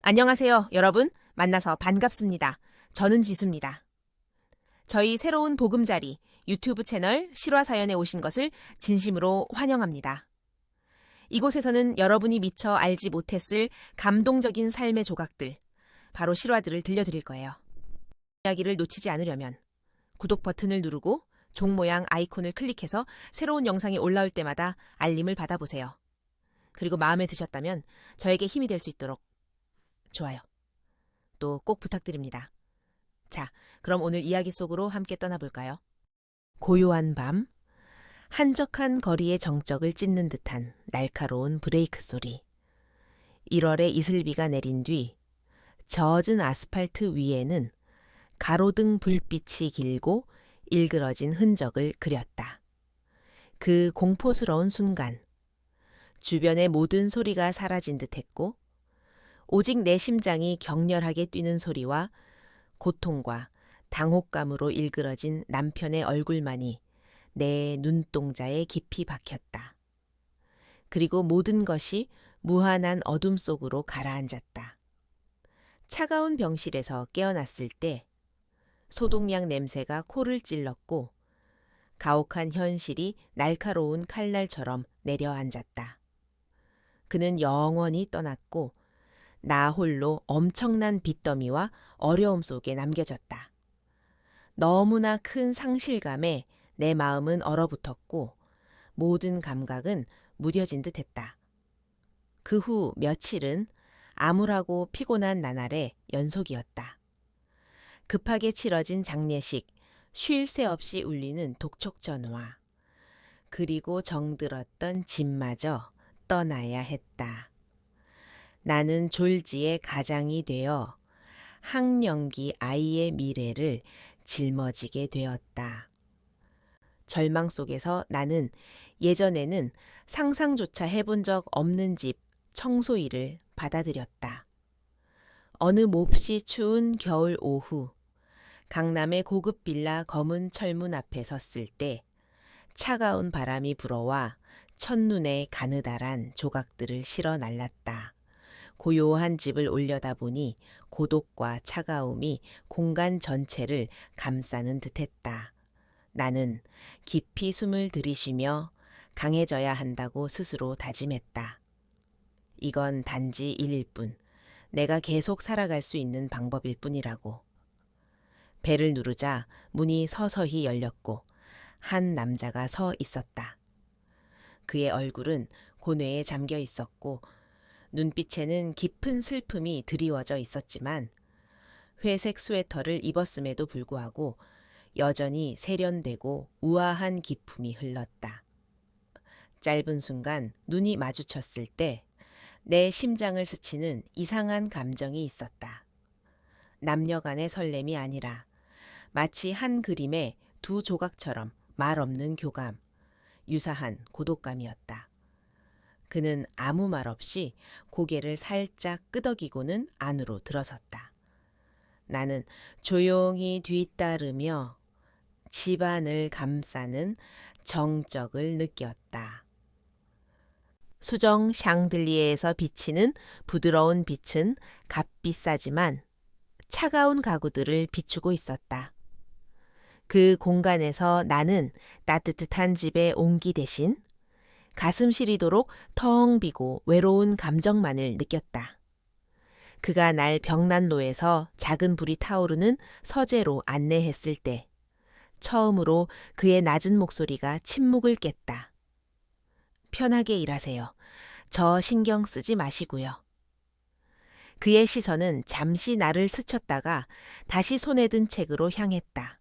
안녕하세요, 여러분. 만나서 반갑습니다. 저는 지수입니다. 저희 새로운 보금자리 유튜브 채널 실화사연에 오신 것을 진심으로 환영합니다. 이곳에서는 여러분이 미처 알지 못했을 감동적인 삶의 조각들, 바로 실화들을 들려드릴 거예요. 이야기를 놓치지 않으려면 구독 버튼을 누르고 종 모양 아이콘을 클릭해서 새로운 영상이 올라올 때마다 알림을 받아보세요. 그리고 마음에 드셨다면 저에게 힘이 될 수 있도록 좋아요. 또 꼭 부탁드립니다. 자, 그럼 오늘 이야기 속으로 함께 떠나볼까요? 고요한 밤, 한적한 거리의 정적을 찢는 듯한 날카로운 브레이크 소리. 1월에 이슬비가 내린 뒤 젖은 아스팔트 위에는 가로등 불빛이 길고 일그러진 흔적을 그렸다. 그 공포스러운 순간, 주변의 모든 소리가 사라진 듯했고 오직 내 심장이 격렬하게 뛰는 소리와 고통과 당혹감으로 일그러진 남편의 얼굴만이 내 눈동자에 깊이 박혔다. 그리고 모든 것이 무한한 어둠 속으로 가라앉았다. 차가운 병실에서 깨어났을 때 소독약 냄새가 코를 찔렀고 가혹한 현실이 날카로운 칼날처럼 내려앉았다. 그는 영원히 떠났고 나 홀로 엄청난 빚더미와 어려움 속에 남겨졌다. 너무나 큰 상실감에 내 마음은 얼어붙었고 모든 감각은 무뎌진 듯했다. 그 후 며칠은 암울하고 피곤한 나날의 연속이었다. 급하게 치러진 장례식, 쉴 새 없이 울리는 독촉 전화, 그리고 정들었던 집마저 떠나야 했다. 나는 졸지의 가장이 되어 학령기 아이의 미래를 짊어지게 되었다. 절망 속에서 나는 예전에는 상상조차 해본 적 없는 집 청소일을 받아들였다. 어느 몹시 추운 겨울 오후, 강남의 고급 빌라 검은 철문 앞에 섰을 때 차가운 바람이 불어와 첫눈에 가느다란 조각들을 실어 날랐다. 고요한 집을 올려다보니 고독과 차가움이 공간 전체를 감싸는 듯했다. 나는 깊이 숨을 들이쉬며 강해져야 한다고 스스로 다짐했다. 이건 단지 일일 뿐, 내가 계속 살아갈 수 있는 방법일 뿐이라고. 벨을 누르자 문이 서서히 열렸고 한 남자가 서 있었다. 그의 얼굴은 고뇌에 잠겨 있었고 눈빛에는 깊은 슬픔이 드리워져 있었지만 회색 스웨터를 입었음에도 불구하고 여전히 세련되고 우아한 기품이 흘렀다. 짧은 순간 눈이 마주쳤을 때 내 심장을 스치는 이상한 감정이 있었다. 남녀 간의 설렘이 아니라 마치 한 그림의 두 조각처럼 말없는 교감, 유사한 고독감이었다. 그는 아무 말 없이 고개를 살짝 끄덕이고는 안으로 들어섰다. 나는 조용히 뒤따르며 집안을 감싸는 정적을 느꼈다. 수정 샹들리에에서 비치는 부드러운 빛은 값비싸지만 차가운 가구들을 비추고 있었다. 그 공간에서 나는 따뜻한 집의 온기 대신 가슴 시리도록 텅 비고 외로운 감정만을 느꼈다. 그가 날 벽난로에서 작은 불이 타오르는 서재로 안내했을 때 처음으로 그의 낮은 목소리가 침묵을 깼다. 편하게 일하세요. 저 신경 쓰지 마시고요. 그의 시선은 잠시 나를 스쳤다가 다시 손에 든 책으로 향했다.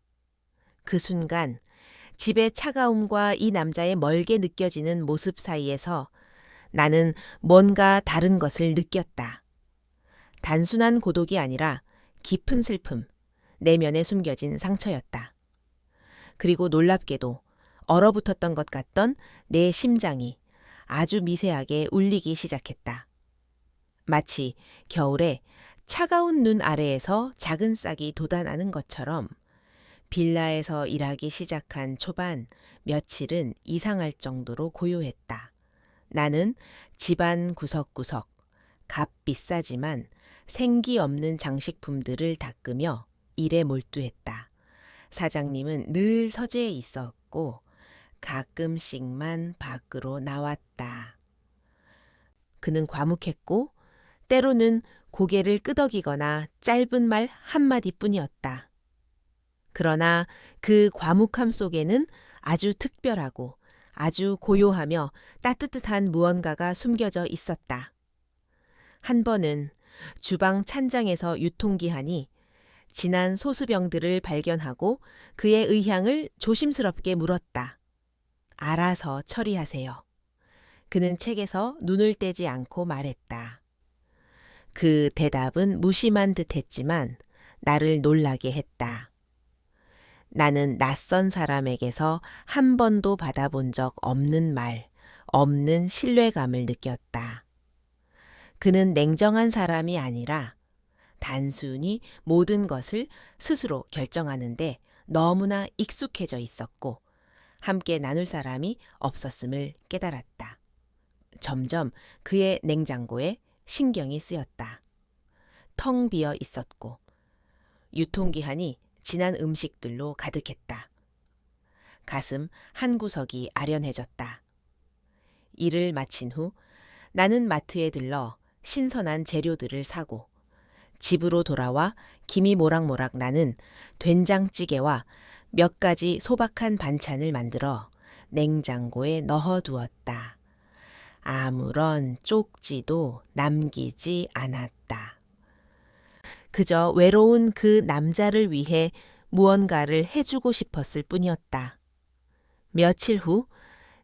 그 순간 집의 차가움과 이 남자의 멀게 느껴지는 모습 사이에서 나는 뭔가 다른 것을 느꼈다. 단순한 고독이 아니라 깊은 슬픔, 내면에 숨겨진 상처였다. 그리고 놀랍게도 얼어붙었던 것 같던 내 심장이 아주 미세하게 울리기 시작했다. 마치 겨울에 차가운 눈 아래에서 작은 싹이 돋아나는 것처럼 빌라에서 일하기 시작한 초반 며칠은 이상할 정도로 고요했다. 나는 집안 구석구석 값비싸지만 생기 없는 장식품들을 닦으며 일에 몰두했다. 사장님은 늘 서재에 있었고 가끔씩만 밖으로 나왔다. 그는 과묵했고 때로는 고개를 끄덕이거나 짧은 말 한마디뿐이었다. 그러나 그 과묵함 속에는 아주 특별하고 아주 고요하며 따뜻한 무언가가 숨겨져 있었다. 한 번은 주방 찬장에서 유통기한이 지난 소스병들을 발견하고 그의 의향을 조심스럽게 물었다. 알아서 처리하세요. 그는 책에서 눈을 떼지 않고 말했다. 그 대답은 무심한 듯 했지만 나를 놀라게 했다. 나는 낯선 사람에게서 한 번도 받아본 적 없는 말, 없는 신뢰감을 느꼈다. 그는 냉정한 사람이 아니라 단순히 모든 것을 스스로 결정하는데 너무나 익숙해져 있었고 함께 나눌 사람이 없었음을 깨달았다. 점점 그의 냉장고에 신경이 쓰였다. 텅 비어 있었고 유통기한이 지난 음식들로 가득했다. 가슴 한 구석이 아련해졌다. 일을 마친 후 나는 마트에 들러 신선한 재료들을 사고 집으로 돌아와 김이 모락모락 나는 된장찌개와 몇 가지 소박한 반찬을 만들어 냉장고에 넣어두었다. 아무런 쪽지도 남기지 않았다. 그저 외로운 그 남자를 위해 무언가를 해주고 싶었을 뿐이었다. 며칠 후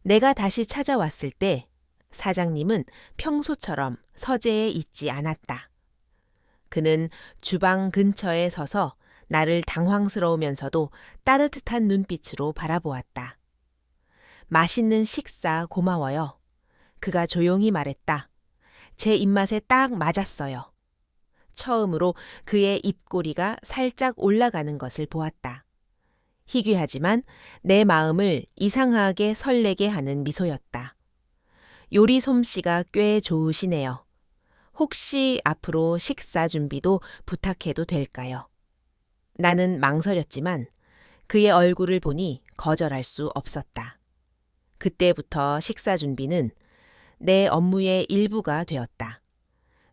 내가 다시 찾아왔을 때 사장님은 평소처럼 서재에 있지 않았다. 그는 주방 근처에 서서 나를 당황스러우면서도 따뜻한 눈빛으로 바라보았다. 맛있는 식사 고마워요. 그가 조용히 말했다. 제 입맛에 딱 맞았어요. 처음으로 그의 입꼬리가 살짝 올라가는 것을 보았다. 희귀하지만 내 마음을 이상하게 설레게 하는 미소였다. 요리 솜씨가 꽤 좋으시네요. 혹시 앞으로 식사 준비도 부탁해도 될까요? 나는 망설였지만 그의 얼굴을 보니 거절할 수 없었다. 그때부터 식사 준비는 내 업무의 일부가 되었다.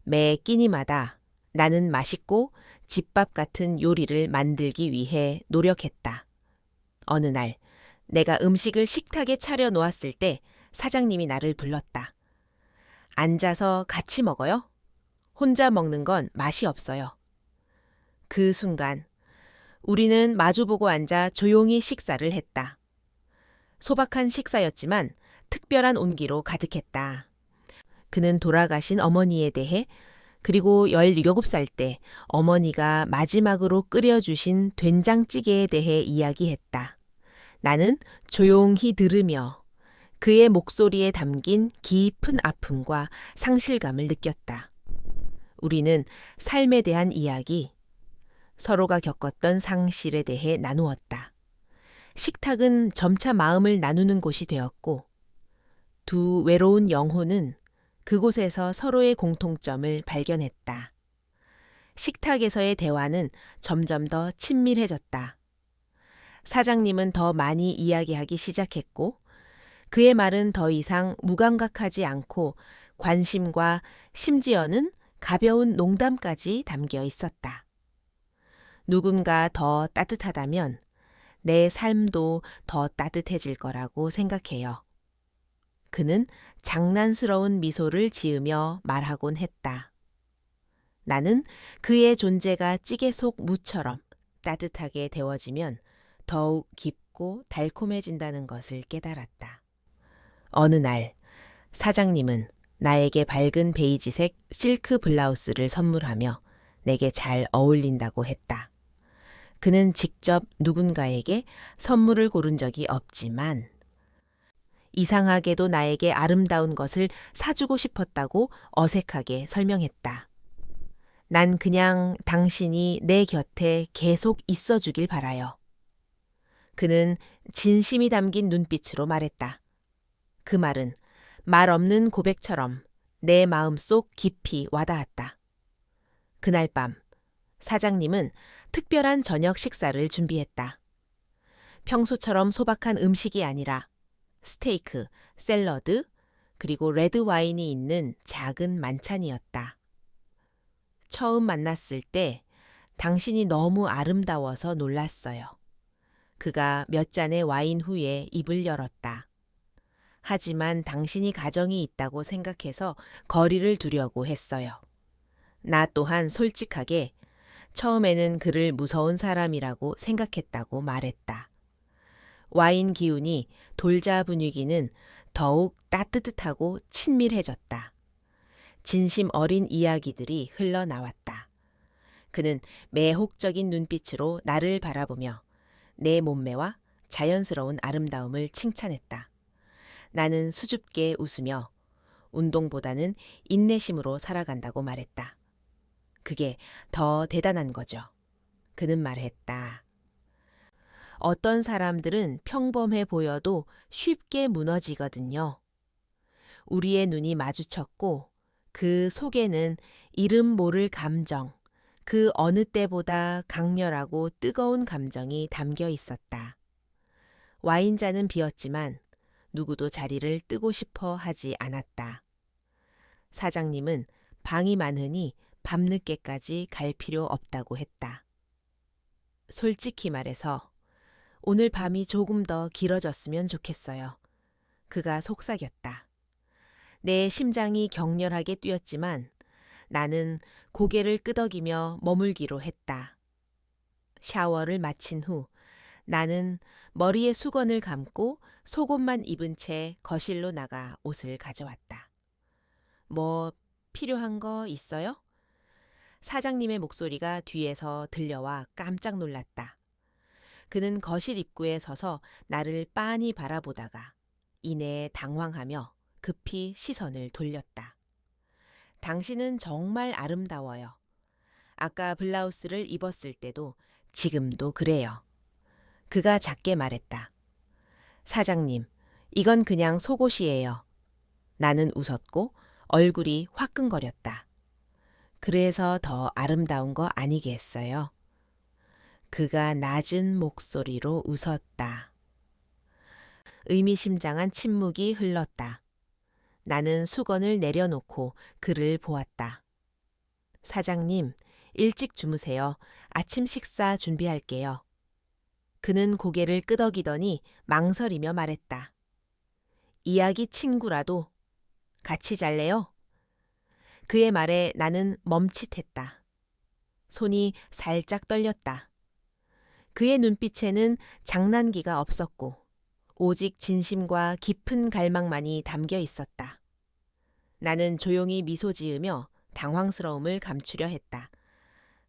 매 끼니마다 나는 맛있고 집밥 같은 요리를 만들기 위해 노력했다. 어느 날 내가 음식을 식탁에 차려 놓았을 때 사장님이 나를 불렀다. 앉아서 같이 먹어요? 혼자 먹는 건 맛이 없어요. 그 순간 우리는 마주보고 앉아 조용히 식사를 했다. 소박한 식사였지만 특별한 온기로 가득했다. 그는 돌아가신 어머니에 대해 그리고 17살 때 어머니가 마지막으로 끓여주신 된장찌개에 대해 이야기했다. 나는 조용히 들으며 그의 목소리에 담긴 깊은 아픔과 상실감을 느꼈다. 우리는 삶에 대한 이야기, 서로가 겪었던 상실에 대해 나누었다. 식탁은 점차 마음을 나누는 곳이 되었고 두 외로운 영혼은 그곳에서 서로의 공통점을 발견했다. 식탁에서의 대화는 점점 더 친밀해졌다. 사장님은 더 많이 이야기하기 시작했고 그의 말은 더 이상 무감각하지 않고 관심과 심지어는 가벼운 농담까지 담겨 있었다. 누군가 더 따뜻하다면 내 삶도 더 따뜻해질 거라고 생각해요. 그는 장난스러운 미소를 지으며 말하곤 했다. 나는 그의 존재가 찌개 속 무처럼 따뜻하게 데워지면 더욱 깊고 달콤해진다는 것을 깨달았다. 어느 날 사장님은 나에게 밝은 베이지색 실크 블라우스를 선물하며 내게 잘 어울린다고 했다. 그는 직접 누군가에게 선물을 고른 적이 없지만 이상하게도 나에게 아름다운 것을 사주고 싶었다고 어색하게 설명했다. 난 그냥 당신이 내 곁에 계속 있어주길 바라요. 그는 진심이 담긴 눈빛으로 말했다. 그 말은 말 없는 고백처럼 내 마음속 깊이 와닿았다. 그날 밤 사장님은 특별한 저녁 식사를 준비했다. 평소처럼 소박한 음식이 아니라 스테이크, 샐러드, 그리고 레드 와인이 있는 작은 만찬이었다. 처음 만났을 때 당신이 너무 아름다워서 놀랐어요. 그가 몇 잔의 와인 후에 입을 열었다. 하지만 당신이 가정이 있다고 생각해서 거리를 두려고 했어요. 나 또한 솔직하게 처음에는 그를 무서운 사람이라고 생각했다고 말했다. 와인 기운이 돌자 분위기는 더욱 따뜻하고 친밀해졌다. 진심 어린 이야기들이 흘러나왔다. 그는 매혹적인 눈빛으로 나를 바라보며 내 몸매와 자연스러운 아름다움을 칭찬했다. 나는 수줍게 웃으며 운동보다는 인내심으로 살아간다고 말했다. 그게 더 대단한 거죠. 그는 말했다. 어떤 사람들은 평범해 보여도 쉽게 무너지거든요. 우리의 눈이 마주쳤고 그 속에는 이름 모를 감정, 그 어느 때보다 강렬하고 뜨거운 감정이 담겨 있었다. 와인잔은 비었지만 누구도 자리를 뜨고 싶어 하지 않았다. 사장님은 방이 많으니 밤늦게까지 갈 필요 없다고 했다. 솔직히 말해서 오늘 밤이 조금 더 길어졌으면 좋겠어요. 그가 속삭였다. 내 심장이 격렬하게 뛰었지만 나는 고개를 끄덕이며 머물기로 했다. 샤워를 마친 후 나는 머리에 수건을 감고 속옷만 입은 채 거실로 나가 옷을 가져왔다. 뭐 필요한 거 있어요? 사장님의 목소리가 뒤에서 들려와 깜짝 놀랐다. 그는 거실 입구에 서서 나를 빤히 바라보다가 이내에 당황하며 급히 시선을 돌렸다. 당신은 정말 아름다워요. 아까 블라우스를 입었을 때도 지금도 그래요. 그가 작게 말했다. 사장님, 이건 그냥 속옷이에요. 나는 웃었고 얼굴이 화끈거렸다. 그래서 더 아름다운 거 아니겠어요? 그가 낮은 목소리로 웃었다. 의미심장한 침묵이 흘렀다. 나는 수건을 내려놓고 그를 보았다. 사장님, 일찍 주무세요. 아침 식사 준비할게요. 그는 고개를 끄덕이더니 망설이며 말했다. 이야기 친구라도 같이 잘래요? 그의 말에 나는 멈칫했다. 손이 살짝 떨렸다. 그의 눈빛에는 장난기가 없었고 오직 진심과 깊은 갈망만이 담겨 있었다. 나는 조용히 미소 지으며 당황스러움을 감추려 했다.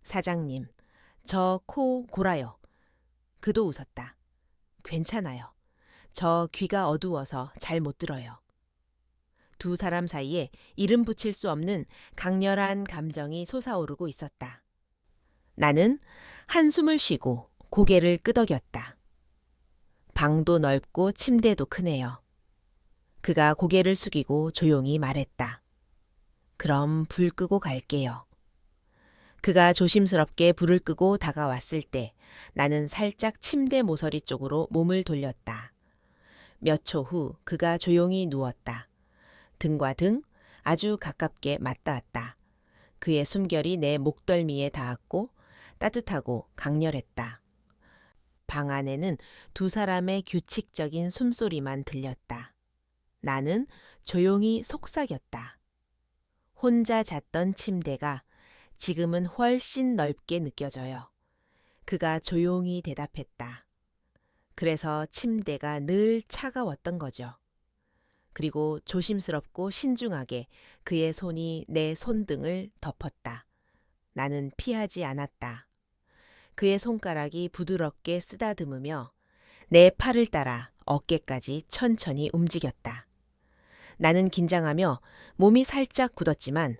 사장님, 저 코 골아요. 그도 웃었다. 괜찮아요. 저 귀가 어두워서 잘 못 들어요. 두 사람 사이에 이름 붙일 수 없는 강렬한 감정이 솟아오르고 있었다. 나는 한숨을 쉬고 고개를 끄덕였다. 방도 넓고 침대도 크네요. 그가 고개를 숙이고 조용히 말했다. 그럼 불 끄고 갈게요. 그가 조심스럽게 불을 끄고 다가왔을 때 나는 살짝 침대 모서리 쪽으로 몸을 돌렸다. 몇 초 후 그가 조용히 누웠다. 등과 등 아주 가깝게 맞닿았다. 그의 숨결이 내 목덜미에 닿았고 따뜻하고 강렬했다. 방 안에는 두 사람의 규칙적인 숨소리만 들렸다. 나는 조용히 속삭였다. 혼자 잤던 침대가 지금은 훨씬 넓게 느껴져요. 그가 조용히 대답했다. 그래서 침대가 늘 차가웠던 거죠. 그리고 조심스럽고 신중하게 그의 손이 내 손등을 덮었다. 나는 피하지 않았다. 그의 손가락이 부드럽게 쓰다듬으며 내 팔을 따라 어깨까지 천천히 움직였다. 나는 긴장하며 몸이 살짝 굳었지만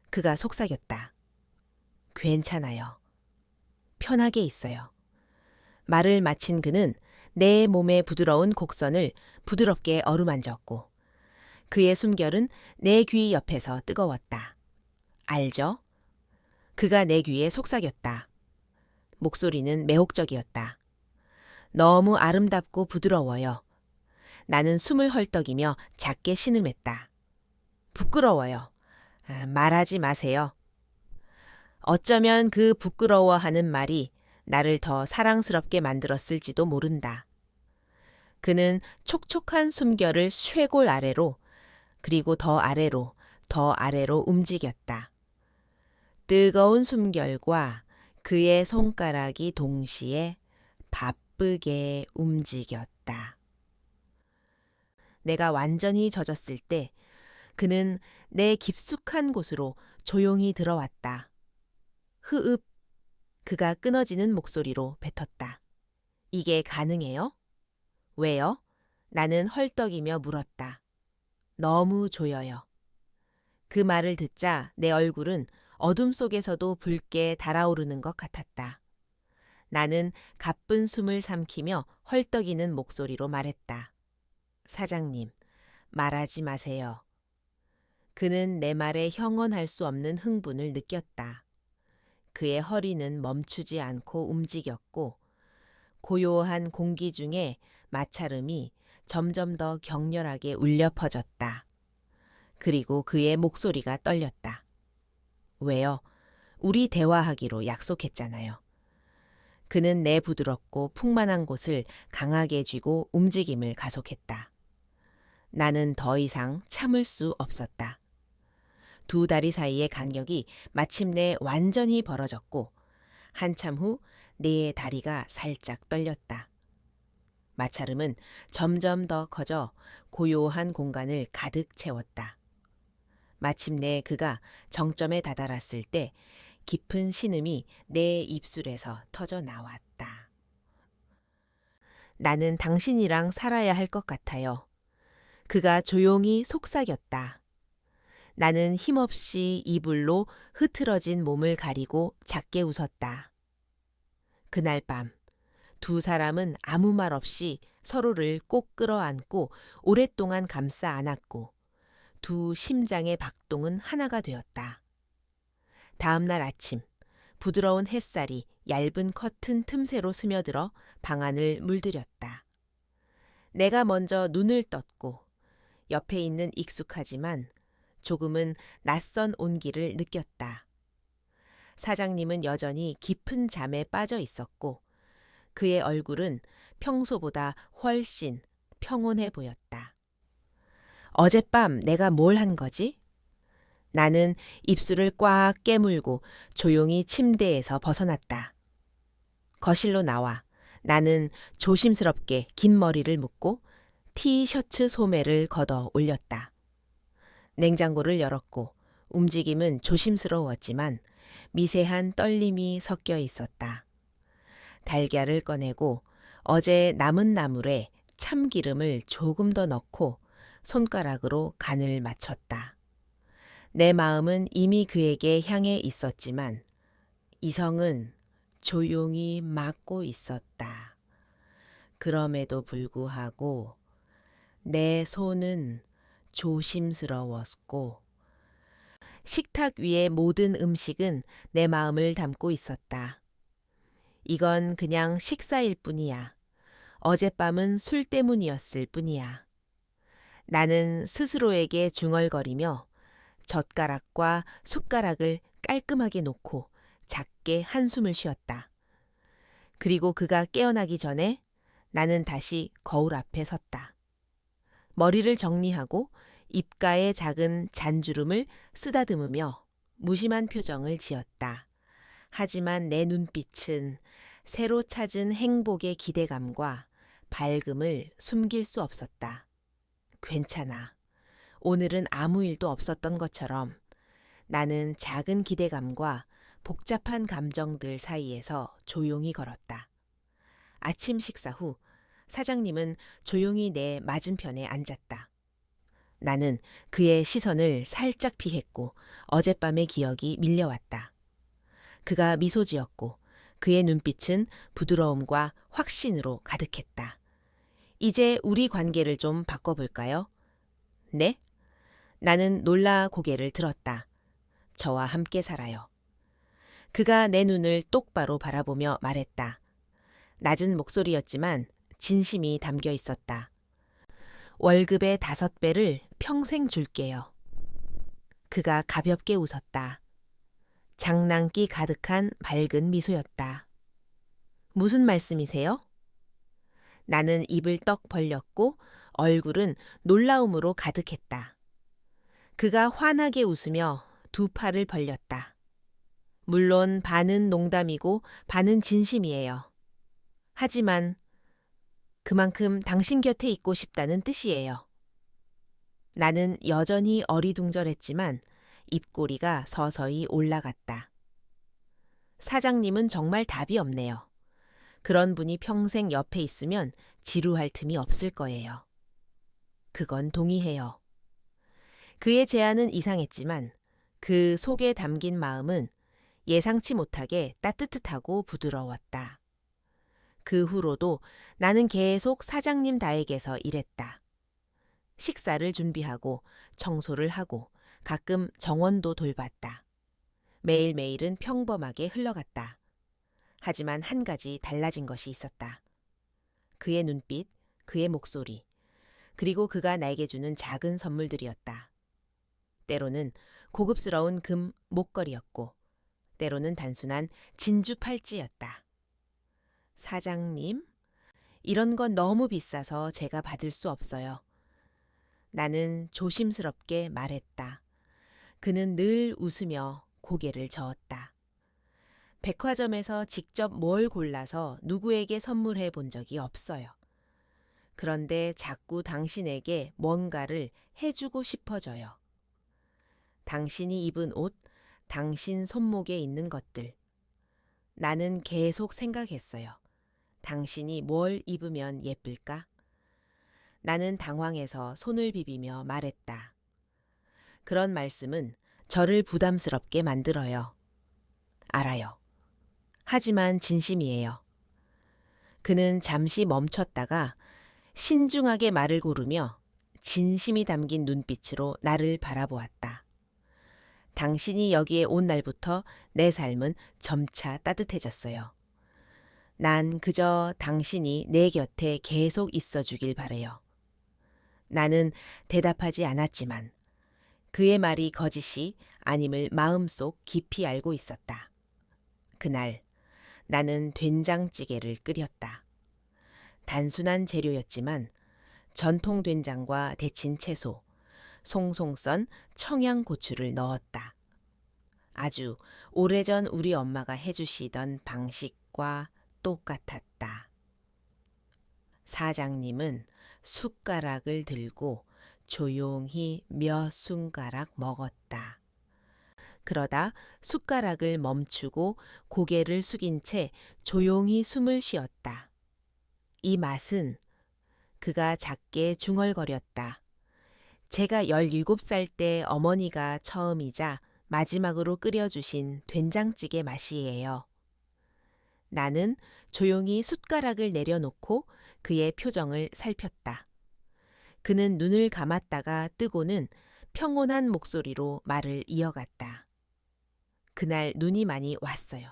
그가 속삭였다. 괜찮아요. 편하게 있어요. 말을 마친 그는 내 몸의 부드러운 곡선을 부드럽게 어루만졌고 그의 숨결은 내 귀 옆에서 뜨거웠다. 알죠? 그가 내 귀에 속삭였다. 목소리는 매혹적이었다. 너무 아름답고 부드러워요. 나는 숨을 헐떡이며 작게 신음했다. 부끄러워요. 말하지 마세요. 어쩌면 그 부끄러워하는 말이 나를 더 사랑스럽게 만들었을지도 모른다. 그는 촉촉한 숨결을 쇄골 아래로, 그리고 더 아래로, 더 아래로 움직였다. 뜨거운 숨결과 그의 손가락이 동시에 바쁘게 움직였다. 내가 완전히 젖었을 때 그는 내 깊숙한 곳으로 조용히 들어왔다. 흐읍, 그가 끊어지는 목소리로 뱉었다. 이게 가능해요? 왜요? 나는 헐떡이며 물었다. 너무 조여요. 그 말을 듣자 내 얼굴은 어둠 속에서도 붉게 달아오르는 것 같았다. 나는 가쁜 숨을 삼키며 헐떡이는 목소리로 말했다. 사장님, 말하지 마세요. 그는 내 말에 형언할 수 없는 흥분을 느꼈다. 그의 허리는 멈추지 않고 움직였고 고요한 공기 중에 마찰음이 점점 더 격렬하게 울려 퍼졌다. 그리고 그의 목소리가 떨렸다. 왜요? 우리 대화하기로 약속했잖아요. 그는 내 부드럽고 풍만한 곳을 강하게 쥐고 움직임을 가속했다. 나는 더 이상 참을 수 없었다. 두 다리 사이의 간격이 마침내 완전히 벌어졌고 한참 후 내 다리가 살짝 떨렸다. 마찰음은 점점 더 커져 고요한 공간을 가득 채웠다. 마침내 그가 정점에 다다랐을 때 깊은 신음이 내 입술에서 터져 나왔다. 나는 당신이랑 살아야 할 것 같아요. 그가 조용히 속삭였다. 나는 힘없이 이불로 흐트러진 몸을 가리고 작게 웃었다. 그날 밤 두 사람은 아무 말 없이 서로를 꼭 끌어안고 오랫동안 감싸 안았고 두 심장의 박동은 하나가 되었다. 다음 날 아침 부드러운 햇살이 얇은 커튼 틈새로 스며들어 방 안을 물들였다. 내가 먼저 눈을 떴고 옆에 있는 익숙하지만 조금은 낯선 온기를 느꼈다. 사장님은 여전히 깊은 잠에 빠져 있었고 그의 얼굴은 평소보다 훨씬 평온해 보였다. 어젯밤 내가 뭘 한 거지? 나는 입술을 꽉 깨물고 조용히 침대에서 벗어났다. 거실로 나와 나는 조심스럽게 긴 머리를 묶고 티셔츠 소매를 걷어 올렸다. 냉장고를 열었고 움직임은 조심스러웠지만 미세한 떨림이 섞여 있었다. 달걀을 꺼내고 어제 남은 나물에 참기름을 조금 더 넣고 손가락으로 간을 맞췄다. 내 마음은 이미 그에게 향해 있었지만 이성은 조용히 막고 있었다. 그럼에도 불구하고 내 손은 조심스러웠고 식탁 위의 모든 음식은 내 마음을 담고 있었다. 이건 그냥 식사일 뿐이야. 어젯밤은 술 때문이었을 뿐이야. 나는 스스로에게 중얼거리며 젓가락과 숟가락을 깔끔하게 놓고 작게 한숨을 쉬었다. 그리고 그가 깨어나기 전에 나는 다시 거울 앞에 섰다. 머리를 정리하고 입가에 작은 잔주름을 쓰다듬으며 무심한 표정을 지었다. 하지만 내 눈빛은 새로 찾은 행복의 기대감과 밝음을 숨길 수 없었다. 괜찮아. 오늘은 아무 일도 없었던 것처럼 나는 작은 기대감과 복잡한 감정들 사이에서 조용히 걸었다. 아침 식사 후 사장님은 조용히 내 맞은편에 앉았다. 나는 그의 시선을 살짝 피했고 어젯밤의 기억이 밀려왔다. 그가 미소 지었고 그의 눈빛은 부드러움과 확신으로 가득했다. 이제 우리 관계를 좀 바꿔볼까요? 네? 나는 놀라 고개를 들었다. 저와 함께 살아요. 그가 내 눈을 똑바로 바라보며 말했다. 낮은 목소리였지만 진심이 담겨 있었다. 월급의 5배를 평생 줄게요. 그가 가볍게 웃었다. 장난기 가득한 밝은 미소였다. 무슨 말씀이세요? 나는 입을 떡 벌렸고 얼굴은 놀라움으로 가득했다. 그가 환하게 웃으며 2팔을 벌렸다. 물론 반은 농담이고 반은 진심이에요. 하지만 그만큼 당신 곁에 있고 싶다는 뜻이에요. 나는 여전히 어리둥절했지만 입꼬리가 서서히 올라갔다. 사장님은 정말 답이 없네요. 그런 분이 평생 옆에 있으면 지루할 틈이 없을 거예요. 그건 동의해요. 그의 제안은 이상했지만 그 속에 담긴 마음은 예상치 못하게 따뜻하고 부드러웠다. 그 후로도 나는 계속 사장님 댁에서 일했다. 식사를 준비하고 청소를 하고 가끔 정원도 돌봤다. 매일매일은 평범하게 흘러갔다. 하지만 한 가지 달라진 것이 있었다. 그의 눈빛, 그의 목소리, 그리고 그가 나에게 주는 작은 선물들이었다. 때로는 고급스러운 금 목걸이였고 때로는 단순한 진주 팔찌였다. 사장님, 이런 건 너무 비싸서 제가 받을 수 없어요. 나는 조심스럽게 말했다. 그는 늘 웃으며 고개를 저었다. 백화점에서 직접 뭘 골라서 누구에게 선물해 본 적이 없어요. 그런데 자꾸 당신에게 뭔가를 해주고 싶어져요. 당신이 입은 옷, 당신 손목에 있는 것들. 나는 계속 생각했어요. 당신이 뭘 입으면 예쁠까? 나는 당황해서 손을 비비며 말했다. 그런 말씀은 저를 부담스럽게 만들어요. 알아요. 하지만 진심이에요. 그는 잠시 멈췄다가 신중하게 말을 고르며 진심이 담긴 눈빛으로 나를 바라보았다. 당신이 여기에 온 날부터 내 삶은 점차 따뜻해졌어요. 난 그저 당신이 내 곁에 계속 있어 주길 바래요. 나는 대답하지 않았지만 그의 말이 거짓이 아님을 마음속 깊이 알고 있었다. 그날 나는 된장찌개를 끓였다. 단순한 재료였지만 전통 된장과 데친 채소, 송송 썬 청양고추를 넣었다. 아주 오래전 우리 엄마가 해주시던 방식과 똑같았다. 사장님은 숟가락을 들고 조용히 몇 숟가락 먹었다. 그러다 숟가락을 멈추고 고개를 숙인 채 조용히 숨을 쉬었다. 이 맛은 그가 작게 중얼거렸다. 제가 17살 때 어머니가 처음이자 마지막으로 끓여주신 된장찌개 맛이에요. 나는 조용히 숟가락을 내려놓고 그의 표정을 살폈다. 그는 눈을 감았다가 뜨고는 평온한 목소리로 말을 이어갔다. 그날 눈이 많이 왔어요.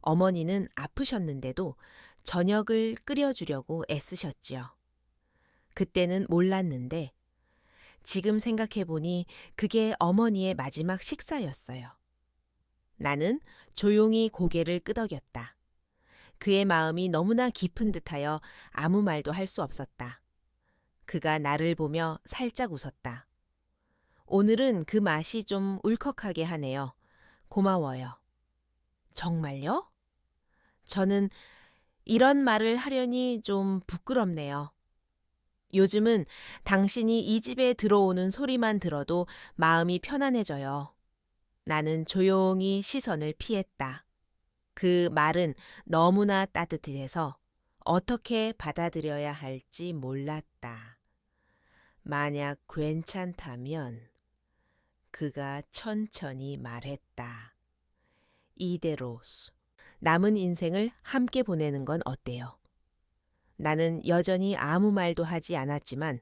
어머니는 아프셨는데도 저녁을 끓여주려고 애쓰셨지요. 그때는 몰랐는데 지금 생각해보니 그게 어머니의 마지막 식사였어요. 나는 조용히 고개를 끄덕였다. 그의 마음이 너무나 깊은 듯하여 아무 말도 할 수 없었다. 그가 나를 보며 살짝 웃었다. 오늘은 그 맛이 좀 울컥하게 하네요. 고마워요. 정말요? 저는 이런 말을 하려니 좀 부끄럽네요. 요즘은 당신이 이 집에 들어오는 소리만 들어도 마음이 편안해져요. 나는 조용히 시선을 피했다. 그 말은 너무나 따뜻해서 어떻게 받아들여야 할지 몰랐다. 만약 괜찮다면 그가 천천히 말했다. 이대로 남은 인생을 함께 보내는 건 어때요? 나는 여전히 아무 말도 하지 않았지만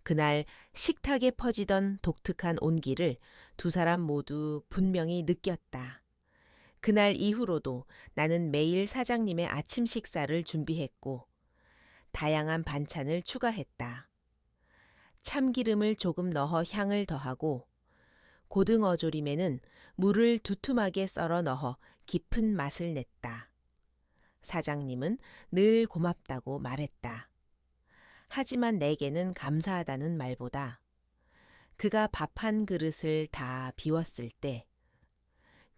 그날 식탁에 퍼지던 독특한 온기를 두 사람 모두 분명히 느꼈다. 그날 이후로도 나는 매일 사장님의 아침 식사를 준비했고 다양한 반찬을 추가했다. 참기름을 조금 넣어 향을 더하고 고등어 조림에는 물을 두툼하게 썰어 넣어 깊은 맛을 냈다. 사장님은 늘 고맙다고 말했다. 하지만 내게는 감사하다는 말보다 그가 밥 한 그릇을 다 비웠을 때,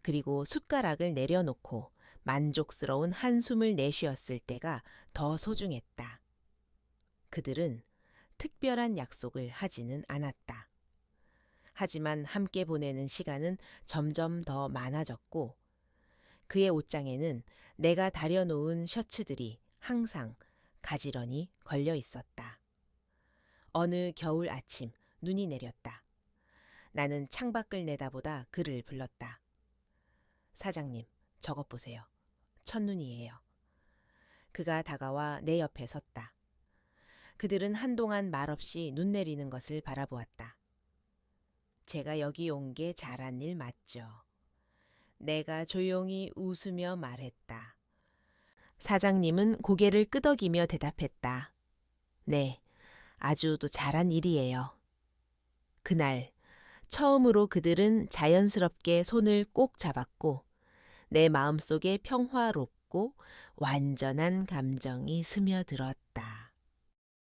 그리고 숟가락을 내려놓고 만족스러운 한숨을 내쉬었을 때가 더 소중했다. 그들은 특별한 약속을 하지는 않았다. 하지만 함께 보내는 시간은 점점 더 많아졌고 그의 옷장에는 내가 다려놓은 셔츠들이 항상 가지런히 걸려 있었다. 어느 겨울 아침 눈이 내렸다. 나는 창밖을 내다보다 그를 불렀다. 사장님, 저것 보세요. 첫눈이에요. 그가 다가와 내 옆에 섰다. 그들은 한동안 말없이 눈 내리는 것을 바라보았다. 제가 여기 온 게 잘한 일 맞죠? 내가 조용히 웃으며 말했다. 사장님은 고개를 끄덕이며 대답했다. 네, 아주 잘한 일이에요. 그날 처음으로 그들은 자연스럽게 손을 꼭 잡았고 내 마음속에 평화롭고 완전한 감정이 스며들었다.